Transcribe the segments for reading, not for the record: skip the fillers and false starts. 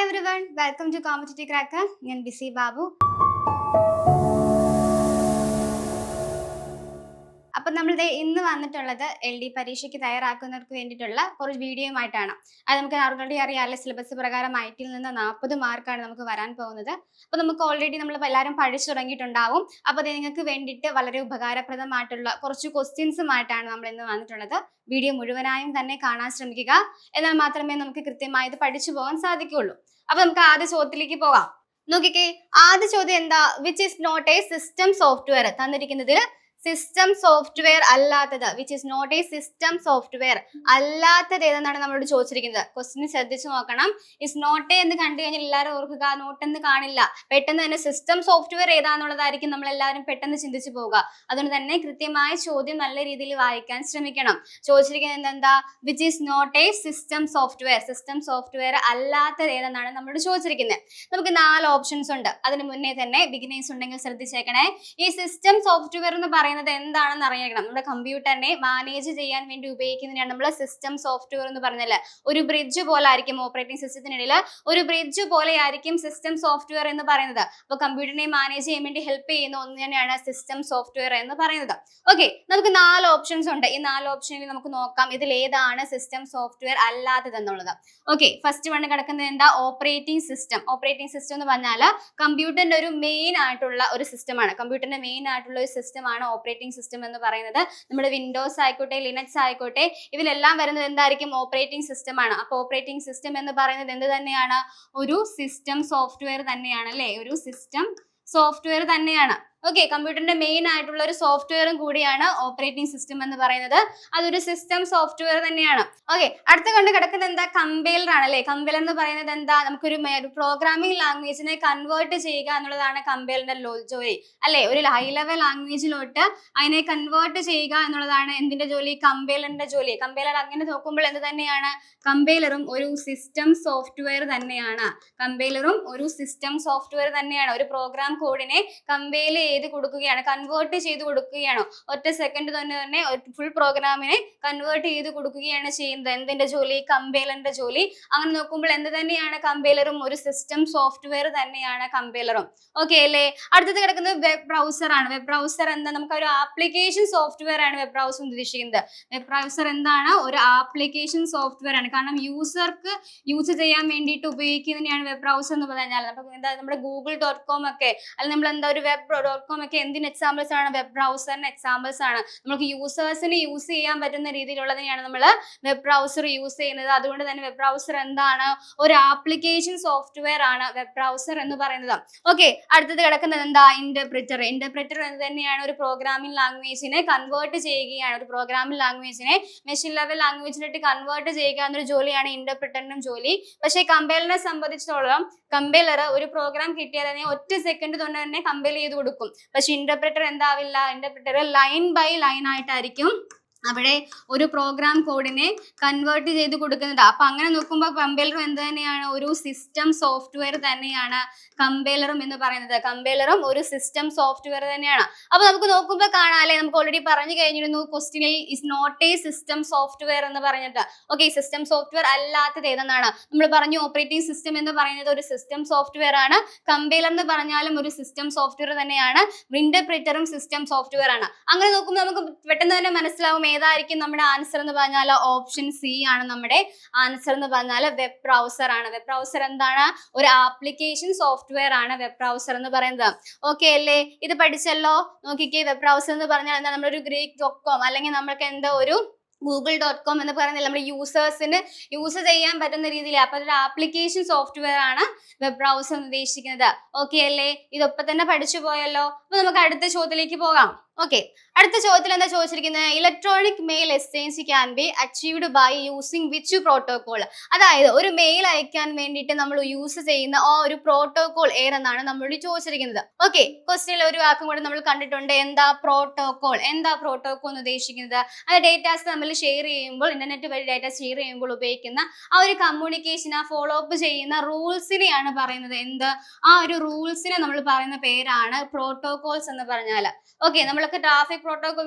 Hi everyone, welcome to Competitive Cracker. ഞാൻ BC Babu. അപ്പോൾ നമ്മൾ ഇന്ന് വന്നിട്ടുള്ളത് LD പരീക്ഷയ്ക്ക് തയ്യാറാക്കുന്നവർക്ക് വേണ്ടിയിട്ടുള്ള കുറച്ച് വീഡിയോയുമായിട്ടാണ്. അത് നമുക്ക് ഓൾറെഡി അറിയാമല്ലോ, സിലബസ് പ്രകാരം ഐറ്റിയിൽ നിന്ന് 40 മാർക്കാണ് നമുക്ക് വരാൻ പോകുന്നത്. അപ്പോൾ നമുക്ക് ഓൾറെഡി നമ്മൾ എല്ലാവരും പഠിച്ചു തുടങ്ങിയിട്ടുണ്ടാവും. അപ്പോൾ അത് നിങ്ങൾക്ക് വേണ്ടിയിട്ട് വളരെ ഉപകാരപ്രദമായിട്ടുള്ള കുറച്ച് ക്വസ്റ്റ്യൻസുമായിട്ടാണ് നമ്മൾ ഇന്ന് വന്നിട്ടുള്ളത്. വീഡിയോ മുഴുവനായും തന്നെ കാണാൻ ശ്രമിക്കുക. എന്നാൽ മാത്രമേ നമുക്ക് കൃത്യമായി ഇത് പഠിച്ചു പോകാൻ സാധിക്കുകയുള്ളൂ. അപ്പോൾ നമുക്ക് ആദ്യ ചോദ്യത്തിലേക്ക് പോകാം. നോക്കിക്കേ, ആദ്യ ചോദ്യം എന്താ? Which is not a system software. തന്നിരിക്കുന്നതിൽ സിസ്റ്റം സോഫ്റ്റ്വെയർ അല്ലാത്തത്, which is not a system software അല്ലാത്തത് ഏതെന്നാണ് നമ്മളോട് ചോദിച്ചിരിക്കുന്നത്. ക്വസ്റ്റ്യൻ ശ്രദ്ധിച്ചു നോക്കണം. ഇസ് നോട്ട് എ എന്ന് കണ്ടു കഴിഞ്ഞാൽ എല്ലാവരും ഓർക്കുക, നോട്ട് എന്ന് കാണില്ല. പെട്ടെന്ന് തന്നെ സിസ്റ്റം സോഫ്റ്റ്വെയർ ഏതാന്നുള്ളതായിരിക്കും നമ്മൾ എല്ലാവരും പെട്ടെന്ന് ചിന്തിച്ചു പോവുക. അതുകൊണ്ട് തന്നെ കൃത്യമായ ചോദ്യം നല്ല രീതിയിൽ വായിക്കാൻ ശ്രമിക്കണം. ചോദിച്ചിരിക്കുന്നത് എന്താ? Which is not a system software. System software അല്ലാത്തത് ഏതെന്നാണ് നമ്മളോട് ചോദിച്ചിരിക്കുന്നത്. നമുക്ക് 4 ഓപ്ഷൻസ് ഉണ്ട്. അതിന് മുന്നേ തന്നെ ബിഗിനേഴ്സ് ഉണ്ടെങ്കിൽ ശ്രദ്ധിച്ചേക്കണേ. ഈ സിസ്റ്റം സോഫ്റ്റ്വെയർ എന്ന് പറയുന്നത് എന്താണെന്ന് അറിയണം. നമ്മുടെ കമ്പ്യൂട്ടറിനെ മാനേജ് ചെയ്യാൻ വേണ്ടി ഉപയോഗിക്കുന്നതിനാണ് നമ്മൾ സിസ്റ്റം സോഫ്റ്റ്വെയർ എന്ന് പറഞ്ഞാൽ. ഒരു ബ്രിഡ്ജ് പോലെ ആയിരിക്കും ഓപ്പറേറ്റിംഗ് സിസ്റ്റത്തിനിടയിൽ, ഒരു ബ്രിഡ്ജ് പോലെ ആയിരിക്കും സിസ്റ്റം സോഫ്റ്റ്വെയർ എന്ന് പറയുന്നത്. അപ്പോൾ കമ്പ്യൂട്ടറിനെ മാനേജ് ചെയ്യാൻ വേണ്ടി ഹെൽപ്പ് ചെയ്യുന്ന ഒന്ന് തന്നെയാണ് സിസ്റ്റം സോഫ്റ്റ്വെയർ എന്ന് പറയുന്നത്. ഓക്കെ, നമുക്ക് 4 ഓപ്ഷൻസ് ഉണ്ട്. ഈ 4 ഓപ്ഷനിൽ നമുക്ക് നോക്കാം ഇതിൽ ഏതാണ് സിസ്റ്റം സോഫ്റ്റ്വെയർ അല്ലാത്തത് എന്നുള്ളത്. ഓക്കെ, ഫസ്റ്റ് വൺ കിടക്കുന്നത് എന്താ? Operating system. ഓപ്പറേറ്റിംഗ് സിസ്റ്റം എന്ന് പറഞ്ഞാൽ കമ്പ്യൂട്ടറിന്റെ ഒരു മെയിൻ ആയിട്ടുള്ള ഒരു സിസ്റ്റമാണ്. കമ്പ്യൂട്ടറിന്റെ മെയിൻ ആയിട്ടുള്ള ഒരു സിസ്റ്റമാണ് ഓപ്പറേറ്റിംഗ് സിസ്റ്റം എന്ന് പറയുന്നത്. നമ്മുടെ വിൻഡോസ് ആയിക്കോട്ടെ, ലിനക്സ് ആയിക്കോട്ടെ, ഇതിലെല്ലാം വരുന്നത് എന്തായിരിക്കും? ഓപ്പറേറ്റിംഗ് സിസ്റ്റം ആണ്. അപ്പോൾ ഓപ്പറേറ്റിംഗ് സിസ്റ്റം എന്ന് പറയുന്നത് എന്ത് തന്നെയാണ്? ഒരു സിസ്റ്റം സോഫ്റ്റ്വെയർ തന്നെയാണ് അല്ലേ? ഒരു സിസ്റ്റം സോഫ്റ്റ്വെയർ തന്നെയാണ്. ഓക്കെ, കമ്പ്യൂട്ടറിന്റെ മെയിൻ ആയിട്ടുള്ള ഒരു സോഫ്റ്റ്വെയറും കൂടിയാണ് ഓപ്പറേറ്റിംഗ് സിസ്റ്റം എന്ന് പറയുന്നത്. അതൊരു സിസ്റ്റം സോഫ്റ്റ്വെയർ തന്നെയാണ്. ഓക്കെ, അടുത്ത കൊണ്ട് കിടക്കുന്നത് എന്താ? കമ്പൈലർ ആണ് അല്ലേ? കമ്പൈലർ എന്ന് പറയുന്നത് എന്താ? നമുക്കൊരു പ്രോഗ്രാമിംഗ് ലാംഗ്വേജിനെ കൺവേർട്ട് ചെയ്യുക എന്നുള്ളതാണ് കമ്പൈലറിന്റെ ജോലി അല്ലേ? ഒരു ഹൈ ലെവൽ ലാംഗ്വേജിലോട്ട് അതിനെ കൺവേർട്ട് ചെയ്യുക എന്നുള്ളതാണ് എന്തിന്റെ ജോലി? കമ്പൈലറിന്റെ ജോലി. കമ്പൈലർ അങ്ങനെ നോക്കുമ്പോൾ എന്ത് തന്നെയാണ്? കമ്പൈലറും ഒരു സിസ്റ്റം സോഫ്റ്റ്വെയർ തന്നെയാണ്. കമ്പൈലറും ഒരു സിസ്റ്റം സോഫ്റ്റ്വെയർ തന്നെയാണ്. ഒരു പ്രോഗ്രാം കോഡിനെ കമ്പൈൽ ചെയ്ത് കൊടുക്കുകയാണ്, കൺവേർട്ട് ചെയ്ത് കൊടുക്കുകയാണ്. ഒറ്റ സെക്കൻഡ് തന്നെ ഫുൾ പ്രോഗ്രാമിനെ കൺവേർട്ട് ചെയ്ത് കൊടുക്കുകയാണ് ചെയ്യുന്നത്. എന്തിന്റെ ജോലി? കമ്പൈലറിന്റെ ജോലി. അങ്ങനെ നോക്കുമ്പോൾ എന്ത് തന്നെയാണ്? കമ്പൈലറും ഒരു സിസ്റ്റം സോഫ്റ്റ്വെയർ തന്നെയാണ് കമ്പൈലറും. ഓക്കെ അല്ലേ? അടുത്തത് കിടക്കുന്നത് വെബ് ബ്രൗസർ ആണ്. വെബ് ബ്രൗസർ എന്താ? നമുക്ക് ഒരു ആപ്ലിക്കേഷൻ സോഫ്റ്റ്വെയർ ആണ് വെബ് ബ്രൗസർ ഉദ്ദേശിക്കുന്നത്. വെബ് ബ്രൗസർ എന്താണ്? ഒരു ആപ്ലിക്കേഷൻ സോഫ്റ്റ്വെയർ ആണ്. കാരണം യൂസർക്ക് യൂസ് ചെയ്യാൻ വേണ്ടിയിട്ട് ഉപയോഗിക്കുന്നതിനെയാണ് വെബ് ബ്രൗസർ എന്ന് പറഞ്ഞാൽ. നമുക്ക് എന്താ നമ്മുടെ google.com ഒക്കെ അല്ലെങ്കിൽ നമ്മൾ എന്താ ഒരു web.com ഒക്കെ എന്തിന് എക്സാമ്പിൾസ് ആണ്? വെബ് ബ്രൗസറിന് എക്സാമ്പിൾസ് ആണ്. നമുക്ക് യൂസേഴ്സിന് യൂസ് ചെയ്യാൻ പറ്റുന്ന രീതിയിലുള്ളതിനെയാണ് നമ്മൾ വെബ് ബ്രൗസർ യൂസ് ചെയ്യുന്നത്. അതുകൊണ്ട് തന്നെ വെബ് ബ്രൗസർ എന്താണ്? ഒരു ആപ്ലിക്കേഷൻ സോഫ്റ്റ്വെയർ ആണ് വെബ് ബ്രൗസർ എന്ന് പറയുന്നത്. ഓക്കെ, അടുത്തത് കിടക്കുന്നത് എന്താ? ഇന്റർപ്രിറ്റർ. ഇന്റർപ്രിറ്റർ എന്ന് തന്നെയാണ് ഒരു പ്രോഗ്രാമിംഗ് ലാംഗ്വേജിനെ കൺവേർട്ട് ചെയ്യുകയാണ്. ഒരു പ്രോഗ്രാമിംഗ് ലാംഗ്വേജിനെ മെഷീൻ ലെവൽ ലാംഗ്വേജിലോട്ട് കൺവേർട്ട് ചെയ്യുക എന്നൊരു ജോലിയാണ് ഇന്റർപ്രിറ്ററിനും ജോലി. പക്ഷേ കമ്പൈലറിനെ സംബന്ധിച്ചിടത്തോളം കമ്പൈലർ ഒരു പ്രോഗ്രാം കിട്ടിയാൽ അതിനെ ഒറ്റ സെക്കൻഡ് കൊണ്ട് തന്നെ കമ്പൈൽ ചെയ്ത് കൊടുക്കും. പക്ഷെ ഇന്റർപ്രിറ്റർ എന്താവില്ല? ഇന്റർപ്രിറ്റർ ലൈൻ ബൈ ലൈൻ ആയിട്ടായിരിക്കും അവിടെ ഒരു പ്രോഗ്രാം കോഡിനെ കൺവേർട്ട് ചെയ്ത് കൊടുക്കുന്നത്. അപ്പൊ അങ്ങനെ നോക്കുമ്പോൾ കമ്പൈലറും എന്ത് തന്നെയാണ്? ഒരു സിസ്റ്റം സോഫ്റ്റ്വെയർ തന്നെയാണ് കമ്പൈലറും എന്ന് പറയുന്നത്. കമ്പൈലറും ഒരു സിസ്റ്റം സോഫ്റ്റ്വെയർ തന്നെയാണ്. അപ്പൊ നമുക്ക് നോക്കുമ്പോൾ കാണാം അല്ലെ, നമുക്ക് ഓൾറെഡി പറഞ്ഞു കഴിഞ്ഞിരുന്നു ക്വസ്റ്റ്യനിൽ is not a system software എന്ന് പറഞ്ഞിട്ട്. ഓക്കെ, സിസ്റ്റം സോഫ്റ്റ്വെയർ അല്ലാത്തത് ഏതെന്നാണ് നമ്മൾ പറഞ്ഞു? ഓപ്പറേറ്റിംഗ് സിസ്റ്റം എന്ന് പറയുന്നത് ഒരു സിസ്റ്റം സോഫ്റ്റ്വെയർ ആണ്. കമ്പൈലർ എന്ന് പറഞ്ഞാലും ഒരു സിസ്റ്റം സോഫ്റ്റ്വെയർ തന്നെയാണ്. ഇന്റർപ്രിറ്ററും സിസ്റ്റം സോഫ്റ്റ്വെയർ ആണ്. അങ്ങനെ നോക്കുമ്പോൾ നമുക്ക് പെട്ടെന്ന് തന്നെ മനസ്സിലാവും ഏതായിരിക്കും നമ്മുടെ ആൻസർ എന്ന് പറഞ്ഞാൽ ഓപ്ഷൻ സി ആണ് നമ്മുടെ ആൻസർ എന്ന് പറഞ്ഞാൽ വെബ് ബ്രൗസർ ആണ്. വെബ് ബ്രൗസർ എന്താണ്? ഒരു ആപ്ലിക്കേഷൻ സോഫ്റ്റ്വെയർ ആണ് വെബ് ബ്രൗസർ എന്ന് പറയുന്നത്. ഓക്കെ അല്ലേ? ഇത് പഠിച്ചല്ലോ. നോക്കിക്കേ, വെബ് ബ്രൗസർ എന്ന് പറഞ്ഞാൽ എന്താ? നമ്മളൊരു greek.com അല്ലെങ്കിൽ നമ്മൾക്ക് എന്താ ഒരു google.com എന്ന് പറയുന്നത് നമ്മുടെ യൂസേഴ്സിന് യൂസ് ചെയ്യാൻ പറ്റുന്ന രീതിയിൽ അപ്പൊ ഒരു ആപ്ലിക്കേഷൻ സോഫ്റ്റ്വെയർ ആണ് വെബ് ബ്രൗസർ ഉദ്ദേശിക്കുന്നത്. ഓക്കെ അല്ലേ? ഇതൊപ്പം തന്നെ പഠിച്ചു പോയല്ലോ. അപ്പൊ നമുക്ക് അടുത്ത ചോദ്യത്തിലേക്ക് പോകാം. ഓക്കെ, അടുത്ത ചോദ്യത്തിൽ എന്താ ചോദിച്ചിരിക്കുന്നത്? Electronic mail exchange can be achieved by using which protocol. അതായത് ഒരു മെയിൽ അയക്കാൻ വേണ്ടിയിട്ട് നമ്മൾ യൂസ് ചെയ്യുന്ന ആ ഒരു പ്രോട്ടോകോൾ ഏതെന്നാണ് നമ്മളോട് ചോദിച്ചിരിക്കുന്നത്. ഓക്കെ, ക്വസ്റ്റ്യനിൽ ഒരു വാക്കും കൂടെ നമ്മൾ കണ്ടിട്ടുണ്ട്. എന്താ പ്രോട്ടോകോൾ? എന്താ പ്രോട്ടോകോൾ എന്ന് ഉദ്ദേശിക്കുന്നത്? അത് ഡേറ്റാസ് നമ്മൾ ഷെയർ ചെയ്യുമ്പോൾ, ഇന്റർനെറ്റ് വഴി ഡേറ്റ ഷെയർ ചെയ്യുമ്പോൾ ഉപയോഗിക്കുന്ന ആ ഒരു കമ്മ്യൂണിക്കേഷൻ, ആ ഫോളോ അപ്പ് ചെയ്യുന്ന റൂൾസിനെയാണ് പറയുന്നത്. എന്ത്? ആ ഒരു റൂൾസിനെ നമ്മൾ പറയുന്ന പേരാണ് പ്രോട്ടോകോൾസ് എന്ന് പറഞ്ഞാൽ. ഓക്കെ, നമ്മൾ നമ്മളൊക്കെ ട്രാഫിക് പ്രോട്ടോകോൾ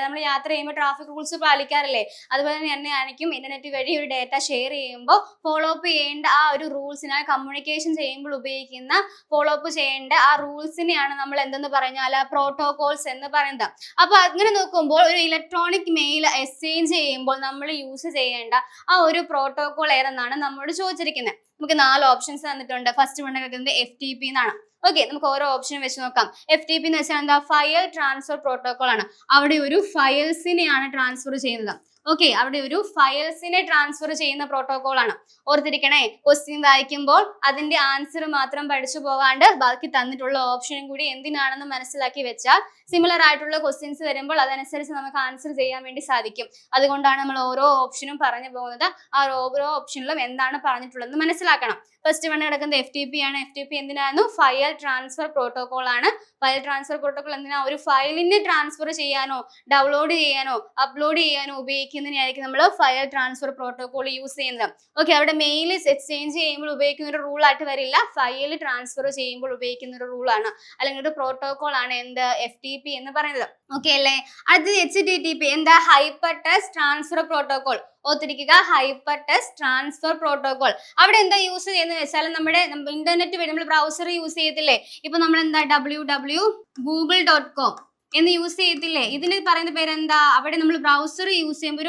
നമ്മൾ യാത്ര ചെയ്യുമ്പോൾ ട്രാഫിക് റൂൾസ് പാലിക്കാറില്ലേ? അതുപോലെ തന്നെ ആയിരിക്കും ഇന്റർനെറ്റ് വഴി ഒരു ഡേറ്റ ഷെയർ ചെയ്യുമ്പോൾ ഫോളോ അപ്പ് ചെയ്യേണ്ട ആ ഒരു റൂൾസിനെ, കമ്മ്യൂണിക്കേഷൻ ചെയ്യുമ്പോൾ ഉപയോഗിക്കുന്ന ഫോളോ അപ്പ് ചെയ്യേണ്ട ആ റൂൾസിനെയാണ് നമ്മൾ എന്തെന്ന് പറഞ്ഞാൽ പ്രോട്ടോകോൾസ് എന്ന് പറയുന്നത്. അപ്പൊ അങ്ങനെ നോക്കുമ്പോൾ ഒരു ഇലക്ട്രോണിക് മെയിൽ എക്സ്ചേഞ്ച് ചെയ്യുമ്പോൾ നമ്മൾ യൂസ് ചെയ്യേണ്ട ആ ഒരു പ്രോട്ടോകോൾ ഏതെന്നാണ് നമ്മോട് ചോദിച്ചിരിക്കുന്നത്. നമുക്ക് 4 ഓപ്ഷൻസ് തന്നിട്ടുണ്ട്. ഫസ്റ്റ് വൺ കിട്ടുന്നത് FTP എന്നാണ്. ഓക്കെ, നമുക്ക് ഓരോ ഓപ്ഷൻ വെച്ച് നോക്കാം. FTP എന്ന് വെച്ചാൽ എന്താ? ഫയൽ ട്രാൻസ്ഫർ പ്രോട്ടോകോൾ ആണ്. അവിടെ ഒരു ഫയൽസിനെയാണ് ട്രാൻസ്ഫർ ചെയ്യുന്നത്. ഓക്കെ, അവിടെ ഒരു ഫയൽസിനെ ട്രാൻസ്ഫർ ചെയ്യുന്ന പ്രോട്ടോകോൾ ആണ്. ഓർത്തിരിക്കണേ, ക്വസ്റ്റ്യൻ വായിക്കുമ്പോൾ അതിന്റെ ആൻസർ മാത്രം പഠിച്ചു പോകാണ്ട് ബാക്കി തന്നിട്ടുള്ള ഓപ്ഷനും കൂടി എന്തിനാണെന്ന് മനസ്സിലാക്കി വെച്ചാൽ സിമിലർ ആയിട്ടുള്ള ക്വസ്റ്റ്യൻസ് വരുമ്പോൾ അതനുസരിച്ച് നമുക്ക് ആൻസർ ചെയ്യാൻ വേണ്ടി സാധിക്കും. അതുകൊണ്ടാണ് നമ്മൾ ഓരോ ഓപ്ഷനും പറഞ്ഞു പോകുന്നത്. ആ ഓരോ ഓപ്ഷനിലും എന്താണ് പറഞ്ഞിട്ടുള്ളത് മനസ്സിലാക്കണം. ഫസ്റ്റ് വൺ കിടക്കുന്നത് FTP ആണ്. FTP എന്തിനായിരുന്നു? ഫയൽ ട്രാൻസ്ഫർ പ്രോട്ടോകോൾ ആണ്. ഫയൽ ട്രാൻസ്ഫർ പ്രോട്ടോകോൾ എന്തിനാ? ഒരു ഫയലിനെ ട്രാൻസ്ഫർ ചെയ്യാനോ ഡൗൺലോഡ് ചെയ്യാനോ അപ്ലോഡ് ചെയ്യാനോ ഉപയോഗിക്കുന്നതിനായിരിക്കും നമ്മൾ ഫയൽ ട്രാൻസ്ഫർ പ്രോട്ടോകോൾ യൂസ് ചെയ്യുന്നത്. ഓക്കെ, അവിടെ മെയിൽ എക്സ്ചേഞ്ച് ചെയ്യുമ്പോൾ ഉപയോഗിക്കുന്ന ഒരു റൂൾ ആയിട്ട് വരില്ല, ഫയൽ ട്രാൻസ്ഫർ ചെയ്യുമ്പോൾ ഉപയോഗിക്കുന്ന ഒരു റൂൾ ആണ്, അല്ലെങ്കിൽ ഒരു പ്രോട്ടോകോൾ ആണ് എന്ത്? FTP എന്ന് പറയുന്നത്. ഓക്കെ അല്ലേ? അടുത്തത് HTTP എന്താ? Hypertext transfer protocol. ഓർത്തിരിക്കുക, ഹൈപ്പർ ടെക്സ്റ്റ് ട്രാൻസ്ഫർ പ്രോട്ടോകോൾ. അവിടെ എന്താ യൂസ് ചെയ്യുന്നത് വെച്ചാൽ നമ്മുടെ ഇന്റർനെറ്റ് വഴി നമ്മൾ ബ്രൗസർ യൂസ് ചെയ്യത്തില്ലേ? ഇപ്പൊ നമ്മൾ എന്താ www.google.com എന്ന് യൂസ് ചെയ്യത്തില്ലേ? ഇതിന് പറയുന്ന പേരെന്താ? അവിടെ നമ്മൾ ബ്രൗസർ യൂസ് ചെയ്യുമ്പോൾ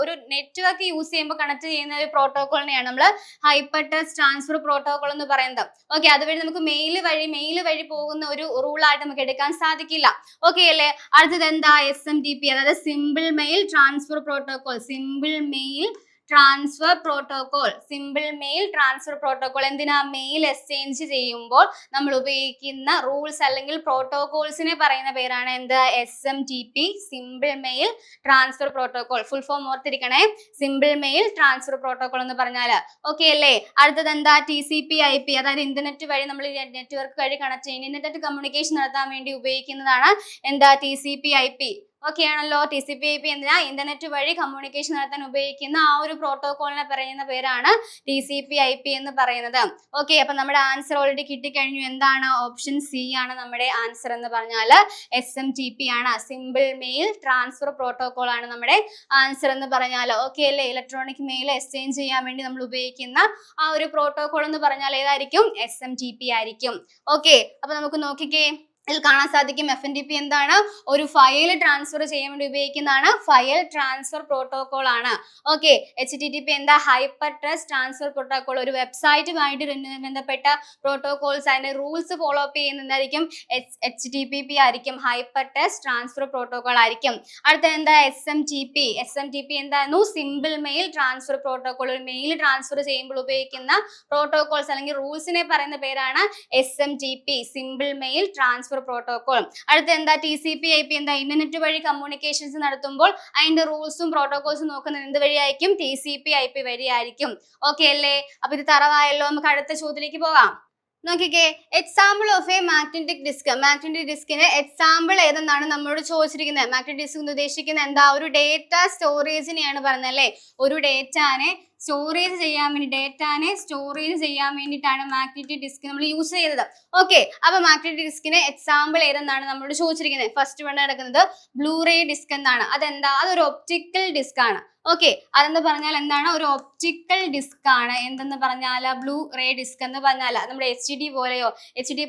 ഒരു നെറ്റ്വർക്ക് യൂസ് ചെയ്യുമ്പോൾ കണക്ട് ചെയ്യുന്ന ഒരു പ്രോട്ടോകോളിനെയാണ് നമ്മൾ ഹൈപ്പർ ടെക്സ്റ്റ് ട്രാൻസ്ഫർ പ്രോട്ടോകോൾ എന്ന് പറയുന്നത്. ഓക്കെ, അതുവഴി നമുക്ക് മെയിൽ വഴി പോകുന്ന ഒരു റൂളായിട്ട് നമുക്ക് എടുക്കാൻ സാധിക്കില്ല. ഓക്കെ അല്ലേ? അടുത്തത് എന്താ? SMTP, അതായത് simple mail transfer protocol. Simple mail transfer protocol എന്തിനാ? മെയിൽ എക്സ്ചേഞ്ച് ചെയ്യുമ്പോൾ നമ്മൾ ഉപയോഗിക്കുന്ന റൂൾസ് അല്ലെങ്കിൽ പ്രോട്ടോകോൾസിനെ പറയുന്ന പേരാണ് എന്ത്? SMTP, simple mail transfer protocol. Full form ഓർത്തിരിക്കണേ, സിമ്പിൾ മെയിൽ ട്രാൻസ്ഫർ പ്രോട്ടോകോൾ എന്ന് പറഞ്ഞാല്. ഓക്കെ അല്ലേ? അടുത്തത് എന്താ? TCP/IP, അതായത് ഇന്റർനെറ്റ് വഴി നമ്മൾ നെറ്റ്വർക്ക് വഴി കണക്ട് ചെയ്യുന്ന ഇന്റർനെറ്റ് കമ്മ്യൂണിക്കേഷൻ നടത്താൻ വേണ്ടി ഉപയോഗിക്കുന്നതാണ് എന്താ? TCP/IP. ഓക്കെ ആണല്ലോ? TCP/IP എന്തിനാ? ഇന്റർനെറ്റ് വഴി കമ്മ്യൂണിക്കേഷൻ നടത്താൻ ഉപയോഗിക്കുന്ന ആ ഒരു പ്രോട്ടോകോളിനെ പറയുന്ന പേരാണ് TCP/IP എന്ന് പറയുന്നത്. ഓക്കെ, അപ്പൊ നമ്മുടെ ആൻസർ ഓൾറെഡി കിട്ടിക്കഴിഞ്ഞു. എന്താണ്? ഓപ്ഷൻ C ആണ് നമ്മുടെ ആൻസർ എന്ന് പറഞ്ഞാൽ SMTP ആണ്. സിമ്പിൾ മെയിൽ ട്രാൻസ്ഫർ പ്രോട്ടോകോൾ ആണ് നമ്മുടെ ആൻസർ എന്ന് പറഞ്ഞാൽ. ഓക്കെ അല്ലേ? ഇലക്ട്രോണിക് മെയിൽ എക്സ്ചേഞ്ച് ചെയ്യാൻ വേണ്ടി നമ്മൾ ഉപയോഗിക്കുന്ന ആ ഒരു പ്രോട്ടോകോൾ എന്ന് പറഞ്ഞാൽ ഏതായിരിക്കും? SMTP ആയിരിക്കും. ഓക്കെ, അപ്പൊ നമുക്ക് നോക്കിക്കേ, ഇതിൽ കാണാൻ സാധിക്കും FTP എന്താണ്? ഒരു ഫയൽ ട്രാൻസ്ഫർ ചെയ്യാൻ വേണ്ടി ഉപയോഗിക്കുന്നതാണ്, ഫയൽ ട്രാൻസ്ഫർ പ്രോട്ടോകോൾ ആണ്. ഓക്കെ, HTTP എന്താ? Hypertext transfer protocol. ഒരു വെബ്സൈറ്റുമായിട്ട് ബന്ധപ്പെട്ട പ്രോട്ടോകോൾസ് അതിന്റെ റൂൾസ് ഫോളോ അപ്പ് ചെയ്യുന്നതായിരിക്കും HTTP ആയിരിക്കും, ഹൈപ്പർ ടെക്സ്റ്റ് ട്രാൻസ്ഫർ പ്രോട്ടോകോൾ ആയിരിക്കും. അടുത്ത എന്താ? SMTP എന്തായിരുന്നു? Simple mail transfer protocol. ഒരു മെയിൽ ട്രാൻസ്ഫർ ചെയ്യുമ്പോൾ ഉപയോഗിക്കുന്ന പ്രോട്ടോകോൾസ് അല്ലെങ്കിൽ റൂൾസിനെ പറയുന്ന പേരാണ് SMTP, simple mail transfer protocol. അടുത്ത എന്താ? TCP/IP എന്താ? ഇന്റർനെറ്റ് വഴി കമ്മ്യൂണിക്കേഷൻസ് നടത്തുമ്പോൾ അതിന്റെ റൂൾസും പ്രോട്ടോകോൾസും നോക്കുന്നത് എന്ത് വഴിയായിരിക്കും? TCP/IP വഴിയായിരിക്കും. ഓക്കെ അല്ലേ? അപ്പൊ ഇത് തറവായല്ലോ. നമുക്ക് അടുത്ത ചോദ്യത്തിലേക്ക് പോകാം. നോക്കിക്കേ, example of a magnetic disk. Magnetic ഡിസ്കിന് എക്സാമ്പിൾ ഏതെന്നാണ് നമ്മളോട് ചോദിച്ചിരിക്കുന്നത്. മാഗ്നറ്റിക് ഡിസ്ക് ഉദ്ദേശിക്കുന്നത് എന്താ? ഒരു ഡേറ്റ സ്റ്റോറേജിനെയാണ് പറഞ്ഞത് അല്ലേ? ഒരു ഡേറ്റാനെ സ്റ്റോറേജ് ചെയ്യാൻ വേണ്ടിയിട്ടാണ് മാഗ്നറ്റിക് ഡിസ്ക് നമ്മൾ യൂസ് ചെയ്തത്. ഓക്കെ, അപ്പൊ മാഗ്നറ്റിക് ഡിസ്കിന് എക്സാമ്പിൾ ഏതെന്നാണ് നമ്മളോട് ചോദിച്ചിരിക്കുന്നത്. ഫസ്റ്റ് വൺ നടക്കുന്നത് ബ്ലൂറേ ഡിസ്ക് എന്നാണ്. അതെന്താ? അതൊരു ഒപ്റ്റിക്കൽ ഡിസ്ക് ആണ്. ഓക്കെ, അതെന്ന് പറഞ്ഞാൽ എന്താണ്? ഒരു ഒപ്റ്റിക്കൽ ഡിസ്ക് ആണ്. എന്തെന്ന് പറഞ്ഞാൽ ബ്ലൂ റേ ഡിസ്ക് എന്ന് പറഞ്ഞാൽ നമ്മുടെ HDD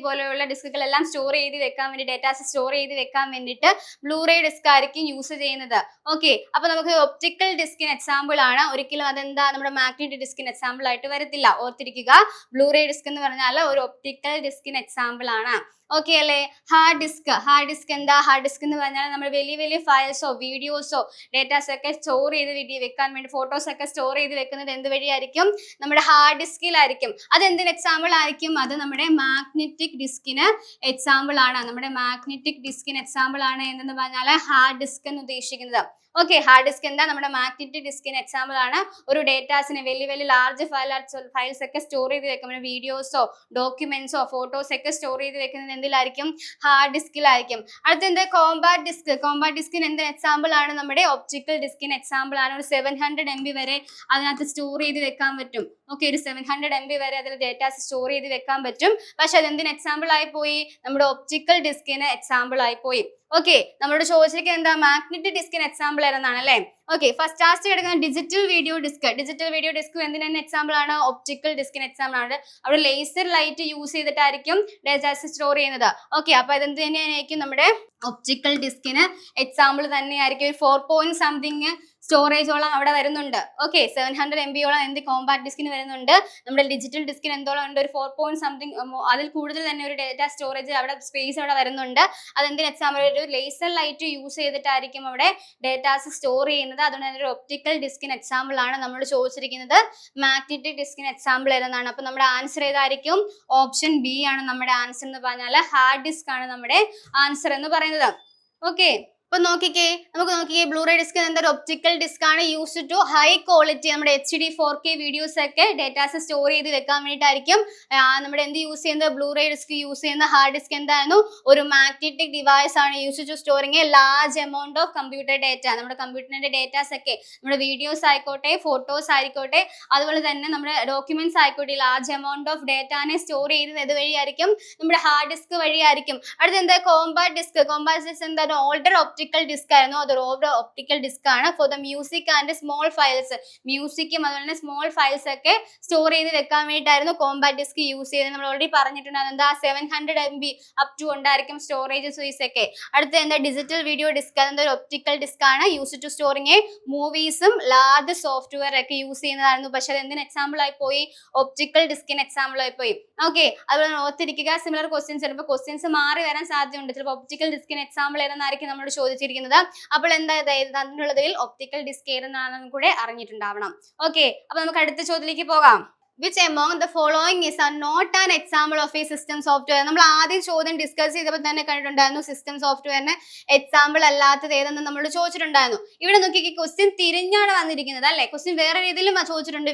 പോലെയുള്ള ഡിസ്കുകളെല്ലാം സ്റ്റോർ ചെയ്ത് വെക്കാൻ വേണ്ടി, ഡേറ്റാസ് സ്റ്റോർ ചെയ്ത് വെക്കാൻ വേണ്ടിയിട്ട് ബ്ലൂ റേ ഡിസ്ക് ആയിരിക്കും യൂസ് ചെയ്യുന്നത്. ഓക്കെ, അപ്പൊ നമുക്ക് ഒപ്റ്റിക്കൽ ഡിസ്കിന് എക്സാമ്പിൾ ആണ്. ഒരിക്കലും അതെന്താ? നമ്മുടെ മാഗ്നറ്റിക് ഡിസ്കിന് എക്സാമ്പിൾ ആയിട്ട് വരത്തില്ല. ഓർത്തിരിക്കുക, ബ്ലൂ റേ ഡിസ്ക് എന്ന് പറഞ്ഞാൽ ഒരു ഒപ്റ്റിക്കൽ ഡിസ്കിന് എക്സാമ്പിൾ ആണ്. ഓക്കെ അല്ലേ? ഹാർഡ് ഡിസ്ക് എന്താ? ഹാർഡ് ഡിസ്ക് എന്ന് പറഞ്ഞാൽ നമ്മൾ വലിയ ഫയൽസോ വീഡിയോസോ ഡേറ്റാസ് ഒക്കെ സ്റ്റോർ ചെയ്ത് വെക്കാൻ വേണ്ടി, ഫോട്ടോസ് ഒക്കെ സ്റ്റോർ ചെയ്ത് വെക്കുന്നത് എന്ത് വഴിയായിരിക്കും? നമ്മുടെ ഹാർഡ് ഡിസ്കിലായിരിക്കും. അത് എന്തിന് എക്സാമ്പിൾ ആയിരിക്കും? അത് നമ്മുടെ മാഗ്നറ്റിക് ഡിസ്കിന് എക്സാമ്പിൾ ആണ്. നമ്മുടെ മാഗ്നറ്റിക് ഡിസ്കിന് എക്സാമ്പിൾ ആണ് എന്തെന്ന് പറഞ്ഞാൽ ഹാർഡ് ഡിസ്ക് എന്ന് ഉദ്ദേശിക്കുന്നത്. ഓക്കെ, ഹാർഡ് ഡിസ്ക് എന്താ നമ്മുടെ മാഗ്നറ്റിക് ഡിസ്കിന് എക്സാമ്പിൾ ആണ്. ഒരു ഡേറ്റാസിനെ വലിയ ലാർജ് ഫയൽസ് ഒക്കെ സ്റ്റോർ ചെയ്ത് വെക്കുമ്പോൾ വീഡിയോസോ ഡോക്യുമെന്റ്സോ ഫോട്ടോസ് ഒക്കെ സ്റ്റോർ ചെയ്ത് വെക്കുന്നത് എന്തിലായിരിക്കും? ഹാർഡ് ഡിസ്കിലായിരിക്കും. അടുത്ത കോമ്പാക്ട് ഡിസ്ക്. കോമ്പാക്ട് ഡിസ്കിന് എന്ത് എക്സാമ്പിൾ ആണ്? നമ്മുടെ ഒപ്റ്റിക്കൽ ഡിസ്കിന് എക്സാമ്പിൾ ആണ്. ഒരു 700 MB വരെ അതിനകത്ത് സ്റ്റോർ ചെയ്ത് വെക്കാൻ പറ്റും. ഓക്കെ, ഒരു 700 MB വരെ അതിൽ ഡേറ്റാസ് സ്റ്റോർ ചെയ്ത് വെക്കാൻ പറ്റും. പക്ഷെ അതെന്തിന് എക്സാമ്പിൾ ആയി പോയി? നമ്മുടെ ഒപ്റ്റിക്കൽ ഡിസ്കിന് എക്സാമ്പിൾ ആയി പോയി. ഓക്കെ, നമ്മളോട് ചോദിച്ചിരിക്കുന്നത് എന്താ? മാഗ്നറ്റിക് ഡിസ്കിന് എക്സാമ്പിൾ ഏതെന്നാണ് അല്ലേ? ഓക്കെ, ഫസ്റ്റ് ലാസ്റ്റ് കിടക്കുന്ന digital video disc. Digital video disc എന്തിന് എക്സാമ്പിൾ ആണ്? ഒപ്റ്റിക്കൽ ഡിസ്കിന് എക്സാമ്പിൾ ആണ്. അവിടെ ലേസർ ലൈറ്റ് യൂസ് ചെയ്തിട്ടായിരിക്കും ഡേറ്റാസ് സ്റ്റോർ ചെയ്യുന്നത്. ഓക്കെ, അപ്പൊ അതെന്ത് തന്നെയായിരിക്കും? നമ്മുടെ ഒപ്റ്റിക്കൽ ഡിസ്കിന് എക്സാമ്പിൾ തന്നെയായിരിക്കും. 4 പോയിന്റ് സംതിങ് സ്റ്റോറേജോളം അവിടെ വരുന്നുണ്ട്. ഓക്കെ, 700 MB യോളം എന്ത് കോമ്പാക്ട് ഡിസ്കിന് വരുന്നുണ്ട്. നമ്മുടെ ഡിജിറ്റൽ ഡിസ്കിന് എന്തോളം ഉണ്ട്? ഒരു 4 പോയിന്റ് സംതിങ്, അതിൽ കൂടുതൽ തന്നെ ഒരു ഡേറ്റ സ്റ്റോറേജ് അവിടെ സ്പേസ് അവിടെ വരുന്നുണ്ട്. അതെന്തിന് എക്സാമ്പിൾ? ഒരു ലേസർ ലൈറ്റ് യൂസ് ചെയ്തിട്ടായിരിക്കും അവിടെ ഡേറ്റാസ് സ്റ്റോർ ചെയ്യുന്നത്. അതുകൊണ്ട് തന്നെ ഒരു ഒപ്റ്റിക്കൽ ഡിസ്കിന് എക്സാമ്പിൾ ആണ് നമ്മൾ ചോദിച്ചിരിക്കുന്നത്. മാഗ്നറ്റിക് ഡിസ്കിന് എക്സാമ്പിൾ ഏതെന്നാണ്? അപ്പൊ നമ്മുടെ ആൻസർ ഏതായിരിക്കും? ഓപ്ഷൻ ബി ആണ് നമ്മുടെ ആൻസർ എന്ന് പറഞ്ഞാൽ ഹാർഡ് ഡിസ്ക് ആണ് നമ്മുടെ ആൻസർ എന്ന് പറയുന്നത്. ഓക്കെ, അപ്പൊ നമുക്ക് നോക്കിക്കേ ബ്ലൂറേ ഡിസ്ക് എന്തൊരു ഒപ്റ്റിക്കൽ ഡിസ്ക് ആണ്. യൂസ് ടു ഹൈ ക്വാളിറ്റി നമ്മുടെ HD 4K വീഡിയോസ് ഒക്കെ ഡേറ്റാസ് സ്റ്റോർ ചെയ്ത് വെക്കാൻ വേണ്ടിയിട്ടായിരിക്കും നമ്മുടെ എന്ത് യൂസ് ചെയ്യുന്നത്? ബ്ലൂറേ ഡിസ്ക് യൂസ് ചെയ്യുന്ന. ഹാർഡ് ഡിസ്ക് എന്തായിരുന്നു? ഒരു മാഗ്നറ്റിക് ഡിവൈസ് ആണ്. Use to storing a large amount of computer data. നമ്മുടെ കമ്പ്യൂട്ടറിന്റെ ഡേറ്റാസ് ഒക്കെ, നമ്മുടെ വീഡിയോസ് ആയിക്കോട്ടെ ഫോട്ടോസ് ആയിക്കോട്ടെ അതുപോലെ തന്നെ നമ്മുടെ ഡോക്യുമെന്റ്സ് ആയിക്കോട്ടെ, ലാർജ് എമൗണ്ട് ഓഫ് ഡേറ്റാനെ സ്റ്റോർ ചെയ്യുന്നത് ഇത് വഴിയായിരിക്കും? നമ്മുടെ ഹാർഡ് ഡിസ്ക് വഴിയായിരിക്കും. അടുത്ത എന്താ? Compact disc. കോമ്പാക്ട് ഡിസ്ക് എന്താ? ഓൾഡർ ഒപ്റ്റിക്കൽ ഡിസ്ക് ആയിരുന്നു. അത് ഓൾഡർ ഒപ്റ്റിക്കൽ ഡിസ്ക് ആണ്. For the music and small files. മ്യൂസിക്കും അതുപോലെ സ്മോൾ ഫയൽസ് ഒക്കെ സ്റ്റോർ ചെയ്ത് വെക്കാൻ വേണ്ടിയിട്ടായിരുന്നു കോമ്പാക്ട് ഡിസ്ക് യൂസ് ചെയ്തത്. നമ്മൾ ഓൾറെഡി പറഞ്ഞിട്ടുണ്ട്. അതെന്താ? 700 MB അപ് ടു ഉണ്ടായിരിക്കും സ്റ്റോറേജ് സൈസ് ഒക്കെ. അടുത്ത എന്താ? Digital video disc. അതെന്താ? ഒരു ഒപ്റ്റിക്കൽ ഡിസ്ക് ആണ്. യൂസ് ടു സ്റ്റോറിങ് മൂവീസും ലാർജ് സോഫ്റ്റ്വെയർ ഒക്കെ യൂസ് ചെയ്യുന്നതായിരുന്നു. പക്ഷെ അത് എന്തിന് എക്സാമ്പിൾ ആയി പോയി? ഒപ്റ്റിക്കൽ ഡിസ്കിന് എക്സാമ്പിൾ ആയി പോയി. ഓക്കെ, അതുപോലെ ഓർത്തിരിക്കുക. സിമിലർ ക്വസ്റ്റ്യൻസ് ചിലപ്പോൾ ക്വസ്റ്റ്യൻസ് മാറി വരാൻ സാധ്യതയുണ്ട്. ചിലപ്പോൾ ഒപ്റ്റിക്കൽ ഡിസ്കിന് എക്സാമ്പിൾ ഏതെന്നായിരിക്കും നമ്മളോട് ചോദിച്ചിരിക്കുന്നത്. അപ്പോൾ എന്താ തന്നിട്ടുള്ളതിൽ ഒപ്റ്റിക്കൽ ഡിസ്ക് ഏതെന്നാണെന്ന് കൂടെ അറിഞ്ഞിട്ടുണ്ടാവണം. ഓക്കെ, അപ്പൊ നമുക്ക് അടുത്ത ചോദ്യത്തിലേക്ക് പോകാം. Which among the following is not an example of a system software? നമ്മൾ ആദ്യം ചോദ്യം ഡിസ്കസ് ചെയ്തപ്പോൾ തന്നെ കണ്ടിട്ടുണ്ടായിരുന്നു സിസ്റ്റം സോഫ്റ്റ്വെയറിന് എക്സാമ്പിൾ അല്ലാത്തത് ഏതെന്ന് നമ്മൾ ചോദിച്ചിട്ടുണ്ടായിരുന്നു. ഇവിടെ നോക്കി ക്വസ്റ്റ്യൻ തിരിഞ്ഞാണ് വന്നിരിക്കുന്നത് അല്ലെ? ക്വസ്റ്റ്യൻ വേറെ രീതിയിലും ചോദിച്ചിട്ടുണ്ട്.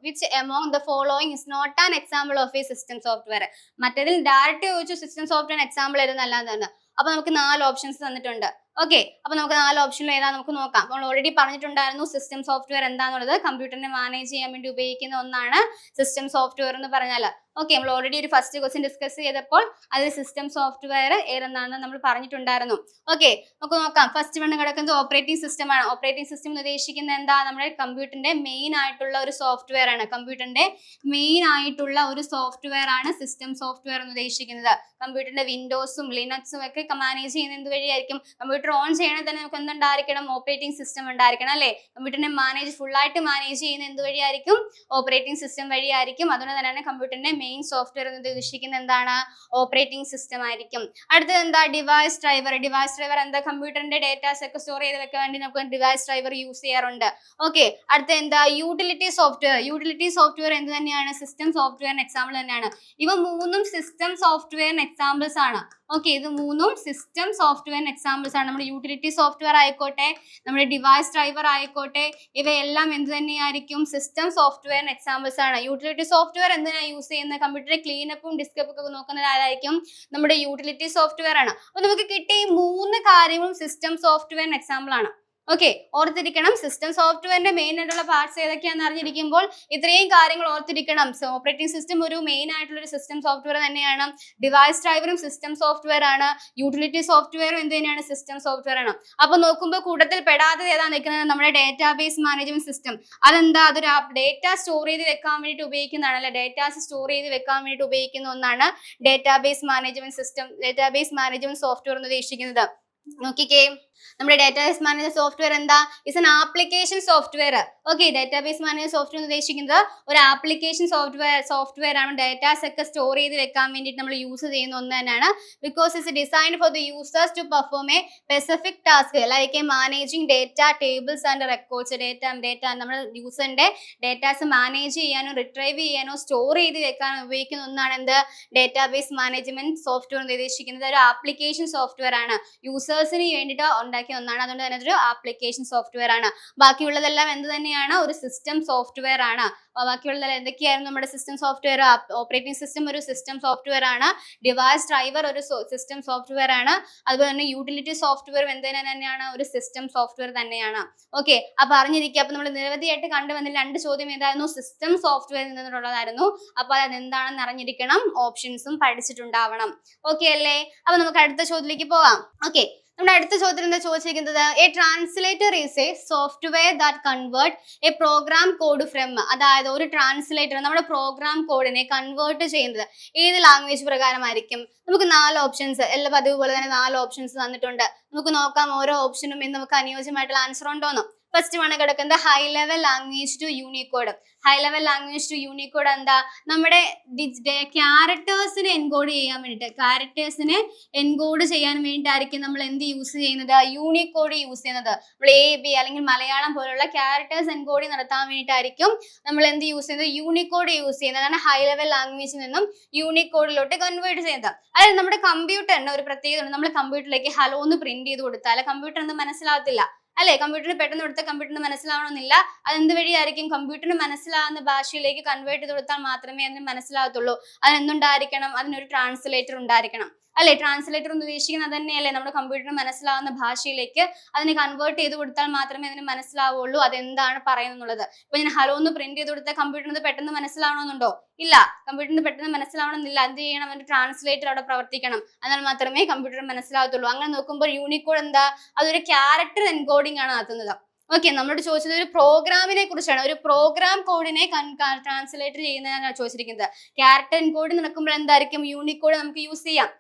Which among the following is not an example of a system software? മറ്റേതിൽ ഡയറക്റ്റ് ചോദിച്ചു സിസ്റ്റം സോഫ്റ്റ്വെയർ എക്സാമ്പിൾ ഏതെന്നല്ലാതാണ്. അപ്പൊ നമുക്ക് 4 ഓപ്ഷൻസ് തന്നിട്ടുണ്ട്. ഓക്കെ, അപ്പൊ നമുക്ക് 4 ഓപ്ഷനിൽ ഏതാ നമുക്ക് നോക്കാം. നമ്മൾ ഓൾറെഡി പറഞ്ഞിട്ടുണ്ടായിരുന്നു സിസ്റ്റം സോഫ്റ്റ്വെയർ എന്താണെന്നുള്ളത്. കമ്പ്യൂട്ടറിനെ മാനേജ് ചെയ്യാൻ വേണ്ടി ഉപയോഗിക്കുന്ന ഒന്നാണ് സിസ്റ്റം സോഫ്റ്റ്വെയർ എന്ന് പറഞ്ഞാൽ. ഓക്കെ, നമ്മൾ ഓൾറെഡി ഒരു ഫസ്റ്റ് ക്വസ്റ്റ്യൻ ഡിസ്കസ് ചെയ്തപ്പോൾ അതിൽ സിസ്റ്റം സോഫ്റ്റ്വെയർ ഏതെന്നാണെന്ന് നമ്മൾ പറഞ്ഞിട്ടുണ്ടായിരുന്നു. ഓക്കെ, നമുക്ക് നോക്കാം. ഫസ്റ്റ് വൺ കിടക്കുന്നത് ഓപ്പറേറ്റിംഗ് സിസ്റ്റം ആണ്. ഓപ്പറേറ്റിംഗ് സിസ്റ്റം എന്ന് ഉദ്ദേശിക്കുന്നത് എന്താ? നമ്മുടെ കമ്പ്യൂട്ടറിന്റെ മെയിൻ ആയിട്ടുള്ള ഒരു സോഫ്റ്റ്വെയർ ആണ്. കമ്പ്യൂട്ടറിന്റെ മെയിൻ ആയിട്ടുള്ള ഒരു സോഫ്റ്റ്വെയർ ആണ് സിസ്റ്റം സോഫ്റ്റ്വെയർ എന്ന് ഉദ്ദേശിക്കുന്നത്. കമ്പ്യൂട്ടറിന്റെ വിൻഡോസും ലിനക്സും ഒക്കെ മാനേജ് ചെയ്യുന്നത് എന്ത് വഴിയായിരിക്കും? കമ്പ്യൂട്ടർ ഓൺ ചെയ്യണമെങ്കിൽ തന്നെ നമുക്ക് എന്തുണ്ടായിരിക്കണം? ഓപ്പറേറ്റിംഗ് സിസ്റ്റം ഉണ്ടായിരിക്കണം അല്ലേ? കമ്പ്യൂട്ടറിനെ ഫുള്ളായിട്ട് മാനേജ് ചെയ്യുന്ന എന്ത് വഴിയായിരിക്കും? ഓപ്പറേറ്റിംഗ് സിസ്റ്റം വഴിയായിരിക്കും. അതുകൊണ്ട് തന്നെയാണ് കമ്പ്യൂട്ടറിന്റെ മെയിൻ സോഫ്റ്റ്വെയർ എന്ന് ഉദ്ദേശിക്കുന്നത് എന്താണ്? ഓപ്പറേറ്റിംഗ് സിസ്റ്റം ആയിരിക്കും. അടുത്തത് എന്താ? Device driver. ഡിവൈസ് ഡ്രൈവർ എന്താ? കമ്പ്യൂട്ടറിന്റെ ഡേറ്റാസ് ഒക്കെ സ്റ്റോർ ചെയ്ത് വെക്കാൻ വേണ്ടി നമുക്ക് ഡിവൈസ് ഡ്രൈവർ യൂസ് ചെയ്യാറുണ്ട്. ഓക്കെ, അടുത്ത എന്താ? Utility software. യൂട്ടിലിറ്റി സോഫ്റ്റ്വെയർ എന്ത് തന്നെയാണ്? സിസ്റ്റം സോഫ്റ്റ്വെയറിന് എക്സാമ്പിൾ തന്നെയാണ്. ഇവ മൂന്നും സിസ്റ്റം സോഫ്റ്റ്വെയറിന് എക്സാമ്പിൾസ് ആണ്. ഓക്കെ, ഇത് മൂന്നും സിസ്റ്റം സോഫ്റ്റ്വെയറിന് എക്സാമ്പിൾസ് ആണ്. നമ്മുടെ യൂട്ടിലിറ്റി സോഫ്റ്റ്വെയർ ആയിക്കോട്ടെ, നമ്മുടെ ഡിവൈസ് ഡ്രൈവർ ആയിക്കോട്ടെ, ഇവയെല്ലാം എന്ത് തന്നെയായിരിക്കും? സിസ്റ്റം സോഫ്റ്റ്വെയറിന് എക്സാമ്പിൾസ് ആണ്. യൂട്ടിലിറ്റി സോഫ്റ്റ്വെയർ എന്തിനാണ് യൂസ് ചെയ്യുന്നത്? കമ്പ്യൂട്ടറിലെ ക്ലീനപ്പും ഡിസ്കപ്പും ഒക്കെ നോക്കുന്നത് ആരായിരിക്കും? നമ്മുടെ യൂട്ടിലിറ്റി സോഫ്റ്റ്വെയർ ആണ്. അപ്പൊ നമുക്ക് കിട്ടിയ ഈ 3 കാര്യങ്ങളും സിസ്റ്റം സോഫ്റ്റ്വെയറിന് എക്സാമ്പിൾ ആണ്. ഓക്കെ, ഓർത്തിരിക്കണം. സിസ്റ്റം സോഫ്റ്റ്വെയറിന്റെ മെയിൻ ആയിട്ടുള്ള പാർട്സ് ഏതൊക്കെയാണെന്ന് അറിഞ്ഞിരിക്കുമ്പോൾ ഇത്രയും കാര്യങ്ങൾ ഓർത്തിരിക്കണം. ഓപ്പറേറ്റിംഗ് സിസ്റ്റം ഒരു മെയിൻ ആയിട്ടുള്ള ഒരു സിസ്റ്റം സോഫ്റ്റ്വെയർ തന്നെയാണ്. ഡിവൈസ് ഡ്രൈവറും സിസ്റ്റം സോഫ്റ്റ്വെയർ ആണ്. യൂട്ടിലിറ്റി സോഫ്റ്റ്വെയറും എന്ത് തന്നെയാണ്? സിസ്റ്റം സോഫ്റ്റ്വെയർ ആണ്. അപ്പൊ നോക്കുമ്പോൾ കൂട്ടത്തിൽ പെടാത്തത് ഏതാ നിൽക്കുന്നത്? നമ്മുടെ ഡേറ്റാബേസ് മാനേജ്മെന്റ് സിസ്റ്റം. അതെന്താ? അതൊരു ഡേറ്റ സ്റ്റോർ ചെയ്ത് വെക്കാൻ വേണ്ടിയിട്ട് ഉപയോഗിക്കുന്നതാണ് അല്ലെ? ഡേറ്റാസ് സ്റ്റോർ ചെയ്ത് വെക്കാൻ വേണ്ടിയിട്ട് ഉപയോഗിക്കുന്ന ഒന്നാണ് database management system, database management software എന്ന് ഉദ്ദേശിക്കുന്നത്. നോക്കിക്കേ, നമ്മുടെ ഡേറ്റാബേസ് മാനേജർ സോഫ്റ്റ്വെയർ എന്താ? Is an application software. Okay, database manager software എന്ന് ഉദ്ദേശിക്കുന്നത് ഒരു ആപ്ലിക്കേഷൻ സോഫ്റ്റ്വെയർ ആണ്. ഡേറ്റാസ് ഒക്കെ സ്റ്റോർ ചെയ്ത് വെക്കാൻ വേണ്ടിയിട്ട് നമ്മൾ യൂസ് ചെയ്യുന്ന ഒന്ന് തന്നെയാണ്. Because it's designed for the users to perform a specific task like a managing data, tables and records. Data നമ്മുടെ യൂസറിന്റെ ഡേറ്റാസ് മാനേജ് ചെയ്യാനോ റിട്രൈവ് ചെയ്യാനോ സ്റ്റോർ ചെയ്ത് വെക്കാനോ ഉപയോഗിക്കുന്ന ഒന്നാണ് എന്ത്? ഡേറ്റാബേസ് മാനേജ്മെന്റ് സോഫ്റ്റ്വെയർ എന്ന് ഉദ്ദേശിക്കുന്നത് ഒരു ആപ്ലിക്കേഷൻ സോഫ്റ്റ്വെയർ ആണ്. യൂസർ യൂസേഴ്സിന് വേണ്ടിയിട്ട് ഉണ്ടാക്കിയ ഒന്നാണ്. അതുകൊണ്ട് തന്നെ അതൊരു ആപ്ലിക്കേഷൻ സോഫ്റ്റ്വെയർ ആണ്. ബാക്കിയുള്ളതെല്ലാം എന്ത് തന്നെയാണ്? ഒരു സിസ്റ്റം സോഫ്റ്റ്വെയർ ആണ്. ബാക്കിയുള്ളതെല്ലാം എന്തൊക്കെയായിരുന്നു നമ്മുടെ സിസ്റ്റം സോഫ്റ്റ്വെയർ? ഓപ്പറേറ്റിംഗ് സിസ്റ്റം ഒരു സിസ്റ്റം സോഫ്റ്റ്വെയർ ആണ്. ഡിവൈസ് ഡ്രൈവർ ഒരു സിസ്റ്റം സോഫ്റ്റ്വെയർ ആണ്. അതുപോലെ തന്നെ യൂട്ടിലിറ്റി സോഫ്റ്റ്വെയർ എന്ത് തന്നെയാണ്? ഒരു സിസ്റ്റം സോഫ്റ്റ്വെയർ തന്നെയാണ്. ഓക്കെ, അപ്പൊ അറിഞ്ഞിരിക്കുക. അപ്പൊ നമ്മൾ നിരവധിയായിട്ട് കണ്ടുവന്ന 2 ചോദ്യം ഏതായിരുന്നു? സിസ്റ്റം സോഫ്റ്റ്വെയറിൽ നിന്നുള്ളതായിരുന്നു. അപ്പൊ അത് എന്താണെന്ന് അറിഞ്ഞിരിക്കണം, ഓപ്ഷൻസും പഠിച്ചിട്ടുണ്ടാവണം. ഓക്കെ അല്ലേ? അപ്പൊ നമുക്ക് അടുത്ത ചോദ്യത്തിലേക്ക് പോവാം. ഓക്കെ, നമ്മുടെ അടുത്ത ചോദ്യം എന്താ ചോദിച്ചിരിക്കുന്നത്? A translator is a software that convert a program code from, അതായത് ഒരു ട്രാൻസ്ലേറ്റർ നമ്മുടെ പ്രോഗ്രാം കോഡിനെ കൺവേർട്ട് ചെയ്യുന്നത് ഏത് ലാംഗ്വേജ് പ്രകാരമായിരിക്കും? നമുക്ക് 4 ഓപ്ഷൻസ്, എല്ലാ പതിവ് പോലെ തന്നെ 4 ഓപ്ഷൻസ് തന്നിട്ടുണ്ട്. നമുക്ക് നോക്കാം ഓരോ ഓപ്ഷനും നമുക്ക് അനുയോജ്യമായിട്ടുള്ള ആൻസർ ഉണ്ടോന്ന്. ഫസ്റ്റ് ആണ് കിടക്കുന്നത് high level language to Unicode. High level language to Unicode എന്താ? നമ്മുടെ ക്യാരക്ടേഴ്സിനെ എൻകോഡ് ചെയ്യാൻ വേണ്ടിയിട്ട്, ക്യാരക്ടേഴ്സിനെ എൻകോഡ് ചെയ്യാൻ വേണ്ടിയിട്ടായിരിക്കും നമ്മൾ എന്ത് യൂസ് ചെയ്യുന്നത്? യൂണിക്കോഡ് യൂസ് ചെയ്യുന്നത്. നമ്മൾ A B അല്ലെങ്കിൽ മലയാളം പോലുള്ള ക്യാരക്ടേഴ്സ് എൻകോഡ് നടത്താൻ വേണ്ടിയിട്ടായിരിക്കും നമ്മൾ എന്ത് യൂസ് ചെയ്യുന്നത്? യൂണിക്കോഡ് യൂസ് ചെയ്യുന്നത്. അതാണ് ഹൈ ലെവൽ ലാംഗ്വേജിൽ നിന്നും യൂണിക്കോഡിലോട്ട് കൺവേർട്ട് ചെയ്യുന്നത്. അതായത് നമ്മുടെ കമ്പ്യൂട്ടറിന് ഒരു പ്രത്യേകത, നമ്മൾ കമ്പ്യൂട്ടറിലേക്ക് ഹലോ എന്ന് പ്രിന്റ് ചെയ്ത് കൊടുത്താൽ കമ്പ്യൂട്ടർ ഒന്നും മനസ്സിലാകത്തില്ല അല്ലെ? കമ്പ്യൂട്ടറിന് പെട്ടെന്ന് കൊടുത്താൽ കമ്പ്യൂട്ടറിന് മനസ്സിലാവണമെന്നില്ല. അതെന്ത് വഴിയായിരിക്കും? കമ്പ്യൂട്ടറിന് മനസ്സിലാവുന്ന ഭാഷയിലേക്ക് കൺവേർട്ട് ചെയ്ത് കൊടുത്താൽ മാത്രമേ അതിന് മനസ്സിലാകത്തുള്ളൂ. അതിനെന്തുണ്ടായിരിക്കണം? അതിനൊരു ട്രാൻസ്ലേറ്റർ ഉണ്ടായിരിക്കണം അല്ലെ? ട്രാൻസ്ലേറ്റർ എന്ന് ഉദ്ദേശിക്കുന്നത് തന്നെയല്ലേ നമ്മുടെ കമ്പ്യൂട്ടറിന് മനസ്സിലാവുന്ന ഭാഷയിലേക്ക് അതിനെ കൺവേർട്ട് ചെയ്ത് കൊടുത്താൽ മാത്രമേ അതിന് മനസ്സിലാവുള്ളൂ അതെന്താണ് പറയുന്നത്. ഇപ്പൊ ഞാൻ ഹലോ എന്ന് പ്രിന്റ് ചെയ്ത് കൊടുത്താൽ കമ്പ്യൂട്ടറിന് പെട്ടെന്ന് മനസ്സിലാവണമെന്നുണ്ടോ? ഇല്ല, കമ്പ്യൂട്ടറിന് പെട്ടെന്ന് മനസ്സിലാവണമെന്നില്ല. എന്ത് ചെയ്യണം? ഒരു ട്രാൻസ്ലേറ്റർ അവിടെ പ്രവർത്തിക്കണം. എന്നാൽ മാത്രമേ കമ്പ്യൂട്ടറിന് മനസ്സിലാകത്തുള്ളൂ. അങ്ങനെ നോക്കുമ്പോൾ യൂണിക്കോഡ് എന്താ? അതൊരു ക്യാരക്ടർ എൻകോഡിംഗ് ആണ് നടത്തുന്നത്. ഓക്കെ, നമ്മളോട് ചോദിച്ചത് ഒരു പ്രോഗ്രാമിനെ കുറിച്ചാണ്. ഒരു പ്രോഗ്രാം കോഡിനെ ട്രാൻസ്ലേറ്റ് ചെയ്യുന്നതാണ് ചോദിച്ചിരിക്കുന്നത്. ക്യാരക്ടർ എൻകോഡിംഗ് നടക്കുമ്പോൾ എന്തായിരിക്കും? യൂണിക്കോഡ് നമുക്ക് യൂസ് ചെയ്യാം.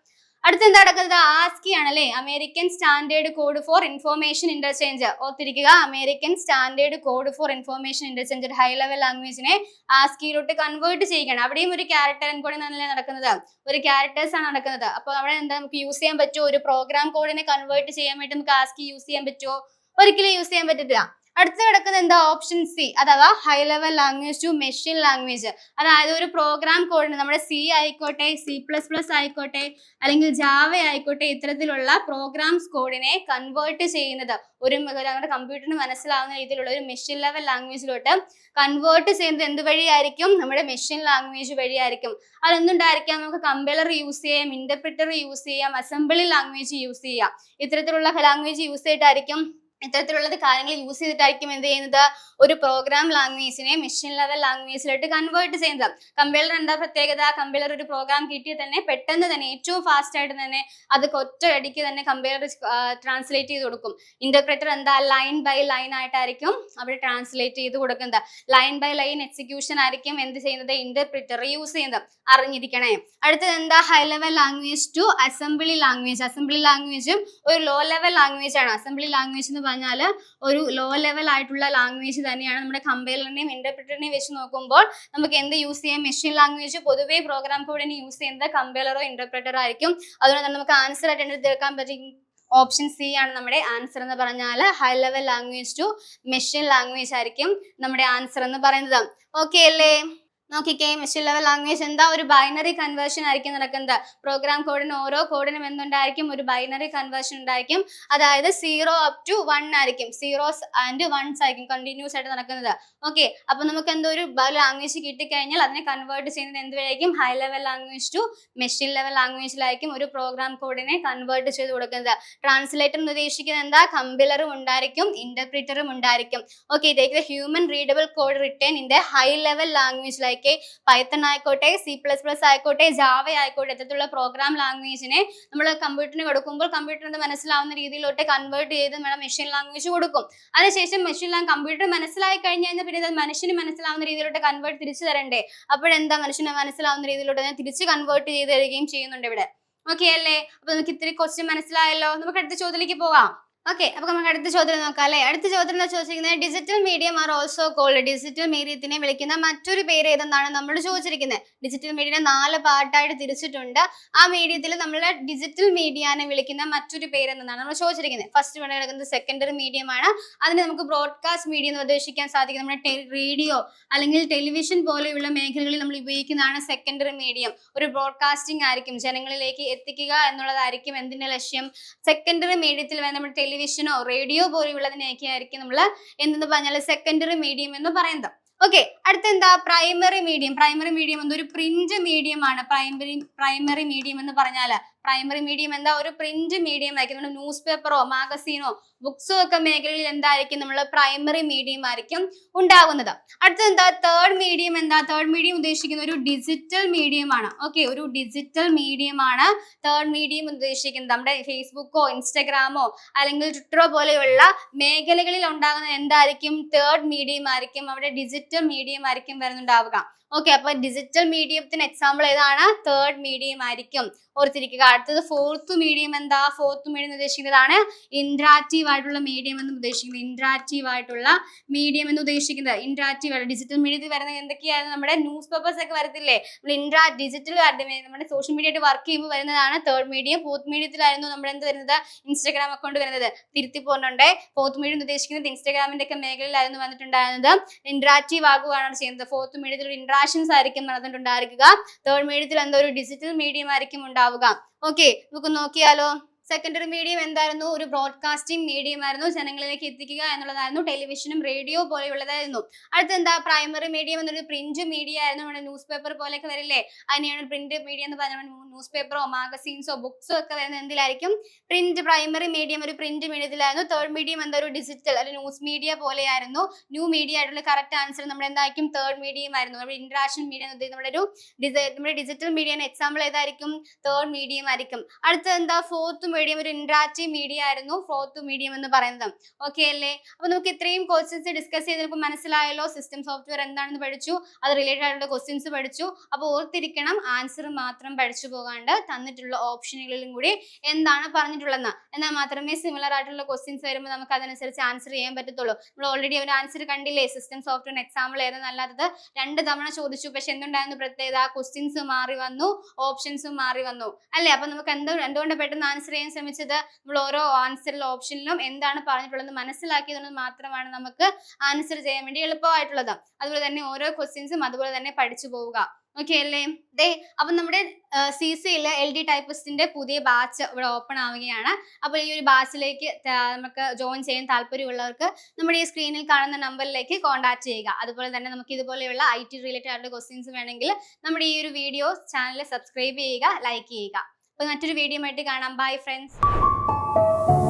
അടുത്ത എന്താ നടക്കുന്നത്? ആസ്കി ആണല്ലേ? American standard code for information interchange. ഓർത്തിരിക്കുക, American standard code for information interchange ഒരു ഹൈ ലെവൽ ലാംഗ്വേജിനെ ആസ്കിയിലോട്ട് കൺവേർട്ട് ചെയ്യുകയാണ്. അവിടെയും ഒരു ക്യാരക്ടർ എൻകോഡിംഗ് ആണല്ലേ നടക്കുന്നത്? ഒരു ക്യാരക്ടേഴ്സ് ആണ് നടക്കുന്നത്. അപ്പോൾ അവിടെ എന്താ നമുക്ക് യൂസ് ചെയ്യാൻ പറ്റുമോ? ഒരു പ്രോഗ്രാം കോഡിനെ കൺവേർട്ട് ചെയ്യാൻ വേണ്ടി നമുക്ക് ആസ്കി യൂസ് ചെയ്യാൻ പറ്റുമോ? ഒരിക്കലും യൂസ് ചെയ്യാൻ പറ്റില്ല. അടുത്ത കിടക്കുന്നത് എന്താ? ഓപ്ഷൻ സി, അഥവാ high level language to machine language. അതായത് ഒരു പ്രോഗ്രാം കോഡിന് നമ്മുടെ C ആയിക്കോട്ടെ, C++ ആയിക്കോട്ടെ, അല്ലെങ്കിൽ ജാവ ആയിക്കോട്ടെ, ഇത്തരത്തിലുള്ള പ്രോഗ്രാംസ് കോഡിനെ കൺവേർട്ട് ചെയ്യുന്നത് നമ്മുടെ കമ്പ്യൂട്ടറിന് മനസ്സിലാവുന്ന രീതിയിലുള്ള ഒരു മെഷീൻ ലെവൽ ലാംഗ്വേജിലോട്ട് കൺവേർട്ട് ചെയ്യുന്നത് എന്ത് വഴിയായിരിക്കും? നമ്മുടെ മെഷീൻ ലാംഗ്വേജ് വഴിയായിരിക്കും. അതെന്തുണ്ടായിരിക്കാം? നമുക്ക് കമ്പൈലർ യൂസ് ചെയ്യാം, ഇന്റർപ്രിറ്റർ യൂസ് ചെയ്യാം, അസംബ്ലി ലാംഗ്വേജ് യൂസ് ചെയ്യാം. ഇത്തരത്തിലുള്ള ലാംഗ്വേജ് യൂസ് ചെയ്തിട്ടായിരിക്കും, ഇത്തരത്തിലുള്ള കാര്യങ്ങൾ യൂസ് ചെയ്തിട്ടായിരിക്കും എന്ത് ചെയ്യുന്നത്? ഒരു പ്രോഗ്രാം ലാംഗ്വേജിനെ മെഷീൻ ലെവൽ ലാംഗ്വേജിലോട്ട് കൺവേർട്ട് ചെയ്യുന്നത്. കമ്പൈലർ എന്താ പ്രത്യേകത? കമ്പൈലർ ഒരു പ്രോഗ്രാം കിട്ടിയാൽ തന്നെ പെട്ടെന്ന് തന്നെ ഏറ്റവും ഫാസ്റ്റ് ആയിട്ട് തന്നെ അത് ഒറ്റയടിക്ക് തന്നെ കമ്പൈലർ ട്രാൻസ്ലേറ്റ് ചെയ്ത് കൊടുക്കും. ഇന്റർപ്രറ്റർ എന്താ? ലൈൻ ബൈ ലൈൻ ആയിട്ടായിരിക്കും അവിടെ ട്രാൻസ്ലേറ്റ് ചെയ്ത് കൊടുക്കുന്നത്. ലൈൻ ബൈ ലൈൻ എക്സിക്യൂഷൻ ആയിരിക്കും എന്ത് ചെയ്യുന്നത്? ഇന്റർപ്രിറ്റർ യൂസ് ചെയ്യുന്നത്. അറിഞ്ഞിരിക്കണേ. അടുത്തത് എന്താ? High level language to assembly language. Assembly ലാംഗ്വേജും ഒരു ലോ ലെവൽ ലാംഗ്വേജ് ആണ്. അസംബ്ലി ലാംഗ്വേജ് എന്ന് പറഞ്ഞാൽ ഒരു ലോ ലെവൽ ആയിട്ടുള്ള ലാംഗ്വേജ് തന്നെയാണ്. നമ്മുടെ കമ്പൈലറിനെയും ഇന്റർപ്രിറ്ററിനെയും വെച്ച് നോക്കുമ്പോൾ നമുക്ക് എന്ത് യൂസ് ചെയ്യാം? മെഷീൻ ലാംഗ്വേജ് പൊതുവേ പ്രോഗ്രാം കോഡിന് യൂസ് ചെയ്യുന്നത് കമ്പൈലറോ ഇന്റർപ്രിറ്ററോ ആയിരിക്കും. അതുകൊണ്ട് തന്നെ നമുക്ക് ആൻസർ ആയിട്ട് തീർക്കാൻ പറ്റും ഓപ്ഷൻ സി ആണ് നമ്മുടെ ആൻസർ എന്ന് പറഞ്ഞാൽ high level language to machine language ആയിരിക്കും നമ്മുടെ ആൻസർ എന്ന് പറയുന്നത്. ഓക്കെ അല്ലേ? നോക്കിക്കേ, മെഷീൻ ലെവൽ ലാംഗ്വേജ് എന്താ? ഒരു ബൈനറി കൺവേർഷൻ ആയിരിക്കും നടക്കുന്നത്. പ്രോഗ്രാം കോഡിന് ഓരോ കോഡിനും എന്തുണ്ടായിരിക്കും? ഒരു ബൈനറി കൺവേർഷൻ ഉണ്ടായിരിക്കും. അതായത് 0 up to 1 ആയിരിക്കും. 0s and 1s ആയിരിക്കും കണ്ടിന്യൂസ് ആയിട്ട് നടക്കുന്നത്. ഓക്കെ, അപ്പൊ നമുക്ക് എന്തോ ഒരു ലാംഗ്വേജ് കിട്ടിക്കഴിഞ്ഞാൽ അതിനെ കൺവേർട്ട് ചെയ്യുന്നത് എന്തുവഴിയായിരിക്കും? High level language to machine level ലാംഗ്വേജിലായിരിക്കും ഒരു പ്രോഗ്രാം കോഡിനെ കൺവേർട്ട് ചെയ്ത് കൊടുക്കുന്നത്. ട്രാൻസ്ലേറ്റർ എന്ന് ഉദ്ദേശിക്കുന്നത് എന്താ? കമ്പൈലറും ഉണ്ടായിരിക്കും, ഇന്റർപ്രിറ്ററും ഉണ്ടായിരിക്കും. Okay, take the human readable code return in the high level language like Python ആയിക്കോട്ടെ, C++ ആയിക്കോട്ടെ, ജാവ ആയിക്കോട്ടെ, ഇത്തരത്തിലുള്ള പ്രോഗ്രാം ലാംഗ്വേജിനെ നമ്മൾ കമ്പ്യൂട്ടറിന് കൊടുക്കുമ്പോൾ കമ്പ്യൂട്ടറിന് മനസ്സിലാവുന്ന രീതിയിലോട്ട് കൺവേർട്ട് ചെയ്ത് നമ്മൾ മെഷീൻ ലാംഗ്വേജ് കൊടുക്കും. അതിനുശേഷം കമ്പ്യൂട്ടർ മനസ്സിലായി കഴിഞ്ഞാൽ പിന്നെ അത് മനുഷ്യന് മനസ്സിലാവുന്ന രീതിയിലോട്ട് കൺവേർട്ട് തിരിച്ചു തരണ്ടേ? അപ്പോഴെന്താ? മനുഷ്യന് മനസ്സിലാവുന്ന രീതിയിലോട്ട് അതിനെ തിരിച്ച് കൺവേർട്ട് ചെയ്ത് തരികയും ചെയ്യുന്നുണ്ട് ഇവിടെ. ഓക്കെ അല്ലേ? അപ്പൊ നമുക്ക് ഇത്തിരി ക്വസ്റ്റ്യൻ മനസ്സിലായല്ലോ. നമുക്ക് അടുത്ത ചോദ്യത്തിലേക്ക് പോവാം. ഓക്കെ, അപ്പൊ നമുക്ക് അടുത്ത ചോദ്യം നോക്കാം അല്ലെ. അടുത്ത ചോദ്യം എന്താ ചോദിച്ചിരിക്കുന്നത്? Digital medium are also called. Digital മീഡിയത്തിനെ വിളിക്കുന്ന മറ്റൊരു പേര് ഏതെന്നാണ് നമ്മൾ ചോദിച്ചിരിക്കുന്നത്. ഡിജിറ്റൽ മീഡിയനെ 4 പാർട്ടായിട്ട് തിരിച്ചിട്ടുണ്ട്. ആ മീഡിയത്തിൽ നമ്മൾ ഡിജിറ്റൽ മീഡിയനെ വിളിക്കുന്ന മറ്റൊരു പേര് എന്നാണ് നമ്മൾ ചോദിച്ചിരിക്കുന്നത്. ഫസ്റ്റ് വേണ്ട കിടക്കുന്നത് സെക്കൻഡറി മീഡിയം ആണ്. അതിന് നമുക്ക് ബ്രോഡ്കാസ്റ്റ് മീഡിയം എന്ന് ഉദ്ദേശിക്കാൻ സാധിക്കും. നമ്മുടെ റേഡിയോ അല്ലെങ്കിൽ ടെലിവിഷൻ പോലെയുള്ള മേഖലകളിൽ നമ്മൾ ഉപയോഗിക്കുന്നതാണ് സെക്കൻഡറി മീഡിയം. ഒരു ബ്രോഡ്കാസ്റ്റിംഗ് ആയിരിക്കും, ജനങ്ങളിലേക്ക് എത്തിക്കുക എന്നുള്ളതായിരിക്കും എന്തിന്റെ ലക്ഷ്യം. സെക്കൻഡറി മീഡിയത്തിൽ നമ്മുടെ ടെലിവിഷനോ റേഡിയോ പോലെയുള്ളതിനെയൊക്കെ ആയിരിക്കും നമ്മൾ എന്തെന്ന് പറഞ്ഞാൽ സെക്കൻഡറി മീഡിയം എന്ന് പറയുന്നത്. ഓക്കെ, അടുത്ത എന്താ? Primary medium. പ്രൈമറി മീഡിയം എന്നൊരു പ്രിന്റ് മീഡിയം ആണ്. പ്രൈമറി മീഡിയം എന്ന് പറഞ്ഞാല് പ്രൈമറി മീഡിയം എന്താ? ഒരു പ്രിന്റ് മീഡിയം ആയിരിക്കും. നമ്മുടെ ന്യൂസ് പേപ്പറോ മാഗസീനോ ബുക്സോ ഒക്കെ മേഖലയിൽ എന്തായിരിക്കും നമ്മൾ പ്രൈമറി മീഡിയം ആയിരിക്കും ഉണ്ടാകുന്നത്. അടുത്തത് എന്താ? Third medium. എന്താ തേർഡ് മീഡിയം ഉദ്ദേശിക്കുന്ന? ഒരു ഡിജിറ്റൽ മീഡിയം ആണ്. ഓക്കെ, ഒരു ഡിജിറ്റൽ മീഡിയം ആണ് തേർഡ് മീഡിയം ഉദ്ദേശിക്കുന്നത്. നമ്മുടെ ഫേസ്ബുക്കോ ഇൻസ്റ്റഗ്രാമോ അല്ലെങ്കിൽ ട്വിറ്ററോ പോലെയുള്ള മേഖലകളിൽ ഉണ്ടാകുന്ന എന്തായിരിക്കും? തേർഡ് മീഡിയം ആയിരിക്കും. അവിടെ ഡിജിറ്റൽ മീഡിയം ആയിരിക്കും വരുന്നുണ്ടാവുക. ഓക്കെ, അപ്പൊ ഡിജിറ്റൽ മീഡിയത്തിന് എക്സാമ്പിൾ ഏതാണ്? തേർഡ് മീഡിയം ആയിരിക്കും. ഓർത്തിരിക്കുക. അടുത്തത് ഫോർത്ത് മീഡിയം. എന്താ ഫോർത്ത് മീഡിയം ഉദ്ദേശിക്കുന്നതാണ്? ഇന്ററാക്റ്റീവ് ആയിട്ടുള്ള മീഡിയം എന്ന് ഉദ്ദേശിക്കുന്നത്. ഇന്ററാക്റ്റീവ് ആയിട്ടുള്ള മീഡിയം എന്ന് ഉദ്ദേശിക്കുന്നത് ഇന്ററാക്റ്റീവ് ആണ്. ഡിജിറ്റൽ മീഡിയത്തിൽ വരുന്നത് എന്തൊക്കെയാണ്? നമ്മുടെ ന്യൂസ് പേപ്പേഴ്സ് ഒക്കെ വരത്തില്ലേ, ഡിജിറ്റൽ നമ്മുടെ സോഷ്യൽ മീഡിയ ആയിട്ട് വർക്ക് ചെയ്യുമ്പോൾ വരുന്നതാണ് തേർഡ് മീഡിയം. ഫോർത്ത് മീഡിയത്തിലായിരുന്നു നമ്മുടെ എന്ത് വരുന്നത്? ഇൻസ്റ്റാഗ്രാം അക്കൗണ്ട് വരുന്നത്. തിരുത്തി പോകുന്നുണ്ട്. ഫോർത്ത് മീഡിയം ഉദ്ദേശിക്കുന്നത് ഇൻസ്റ്റാഗ്രാമിന്റെ ഒക്കെ മേഖലയിലായിരുന്നു വന്നിട്ടുണ്ടായിരുന്നത്. ഇന്ററാക്റ്റീവ് ആകുകയാണ് ചെയ്യുന്നത്. ഫോർത്ത് മീഡിയത്തിൽ ഒരു ഇന്ററാക്ഷൻസ് ആയിരിക്കും നടന്നിട്ടുണ്ടായിരിക്കുക. തേർഡ് മീഡിയത്തിൽ എന്തോ ഒരു ഡിജിറ്റൽ മീഡിയം ആയിരിക്കും ഉണ്ടാവുക. ഓക്കെ, നമുക്ക് നോക്കിയാലോ. സെക്കൻഡറി മീഡിയം എന്തായിരുന്നു? ഒരു ബ്രോഡ്കാസ്റ്റിംഗ് മീഡിയം ആയിരുന്നു, ജനങ്ങളിലേക്ക് എത്തിക്കുക എന്നുള്ളതായിരുന്നു. ടെലിവിഷനും റേഡിയോ പോലെയുള്ളതായിരുന്നു. അടുത്തെന്താ? പ്രൈമറി മീഡിയം എന്നൊരു പ്രിന്റ് മീഡിയ ആയിരുന്നു. നമ്മുടെ ന്യൂസ് പേപ്പർ പോലെയൊക്കെ വരില്ലേ, അതിനെയാണ് പ്രിന്റ് മീഡിയം എന്ന് പറഞ്ഞാൽ. ന്യൂസ് പേപ്പറോ മാഗസീൻസോ ബുക്സോ ഒക്കെ വരുന്നത് എന്തിലായിരിക്കും? പ്രിന്റ്. പ്രൈമറി മീഡിയം ഒരു പ്രിന്റ് മീഡിയത്തിലായിരുന്നു. തേർഡ് മീഡിയം എന്താ? ഒരു ഡിജിറ്റൽ അല്ലെങ്കിൽ ന്യൂസ് മീഡിയ പോലെയായിരുന്നു. ന്യൂ മീഡിയ ആയിട്ടുള്ള കറക്റ്റ് ആൻസർ നമ്മുടെ എന്തായിരിക്കും? തേർഡ് മീഡിയം ആയിരുന്നു. നമ്മുടെ ഇന്ററാക്ഷൻ മീഡിയം നമ്മുടെ ഡിജിറ്റൽ മീഡിയന് എക്സാമ്പിൾ ഏതായിരിക്കും? തേർഡ് മീഡിയം ആയിരിക്കും. അടുത്ത എന്താ? ഫോർത്ത് മീഡിയം ഒരു ഇന്ററാക്റ്റീവ് മീഡിയ ആയിരുന്നു ഫോർത്ത് മീഡിയം എന്ന് പറയുന്നത്. ഓക്കെ അല്ലേ? അപ്പൊ നമുക്ക് ഇത്രയും ക്വസ്റ്റ്യൻസ് ഡിസ്കസ് ചെയ്ത് നമുക്ക് മനസ്സിലായല്ലോ. സിസ്റ്റം സോഫ്റ്റ്വെയർ എന്താണെന്ന് പഠിച്ചു, അത് റിലേറ്റഡ് ആയിട്ടുള്ള ക്വസ്റ്റ്യൻസ് പഠിച്ചു. അപ്പൊ ഓർത്തിരിക്കണം, ആൻസർ മാത്രം പഠിച്ചു പോകാണ്ട് തന്നിട്ടുള്ള ഓപ്ഷനുകളിലും കൂടി എന്താണ് പറഞ്ഞിട്ടുള്ളതെന്ന്. എന്നാൽ മാത്രമേ സിമിലർ ആയിട്ടുള്ള ക്വസ്റ്റ്യൻസ് വരുമ്പോൾ നമുക്ക് അതനുസരിച്ച് ആൻസർ ചെയ്യാൻ പറ്റത്തുള്ളൂ. നമ്മൾ ഓൾറെഡി ഒരു ആൻസർ കണ്ടില്ലേ, സിസ്റ്റം സോഫ്റ്റ്വെയർ എക്സാമ്പിൾ ഏതെന്നല്ലാത്തത് 2 തവണ ചോദിച്ചു. പക്ഷെ എന്തുണ്ടായിരുന്നു പ്രത്യേകത? ക്വസ്റ്റ്യൻസ് മാറി വന്നു, ഓപ്ഷൻസും മാറി വന്നു അല്ലേ. അപ്പൊ നമുക്ക് എന്തുകൊണ്ട് പെട്ടെന്ന് ആൻസർ ചെയ്യാൻ ശ്രമിച്ചത്? നമ്മൾ ഓരോ ആൻസറിലും ഓപ്ഷനിലും എന്താണ് പറഞ്ഞിട്ടുള്ളത് മനസ്സിലാക്കിയത് മാത്രമാണ് നമുക്ക് ആൻസർ ചെയ്യാൻ വേണ്ടി എളുപ്പമായിട്ടുള്ളത്. അതുപോലെ തന്നെ ഓരോ ക്വസ്റ്റ്യൻസും അതുപോലെ തന്നെ പഠിച്ചു പോവുക. ഓക്കെ അല്ലേ? അപ്പൊ നമ്മുടെ CCയിലെ LD ടൈപ്പിസ്റ്റിന്റെ പുതിയ ബാച്ച് ഇവിടെ ഓപ്പൺ ആവുകയാണ്. അപ്പോൾ ഈ ഒരു ബാച്ചിലേക്ക് നമുക്ക് ജോയിൻ ചെയ്യാൻ താല്പര്യമുള്ളവർക്ക് നമ്മുടെ ഈ സ്ക്രീനിൽ കാണുന്ന നമ്പറിലേക്ക് കോൺടാക്ട് ചെയ്യുക. അതുപോലെ തന്നെ നമുക്ക് ഇതുപോലെയുള്ള IT റിലേറ്റഡ് ആയിട്ടുള്ള ക്വസ്റ്റ്യൻസ് വേണമെങ്കിൽ നമ്മുടെ ഈ ഒരു വീഡിയോ ചാനൽ സബ്സ്ക്രൈബ് ചെയ്യുക, ലൈക്ക് ചെയ്യുക. അപ്പോൾ മറ്റൊരു വീഡിയോ ആയിട്ട് കാണാം. Bye friends.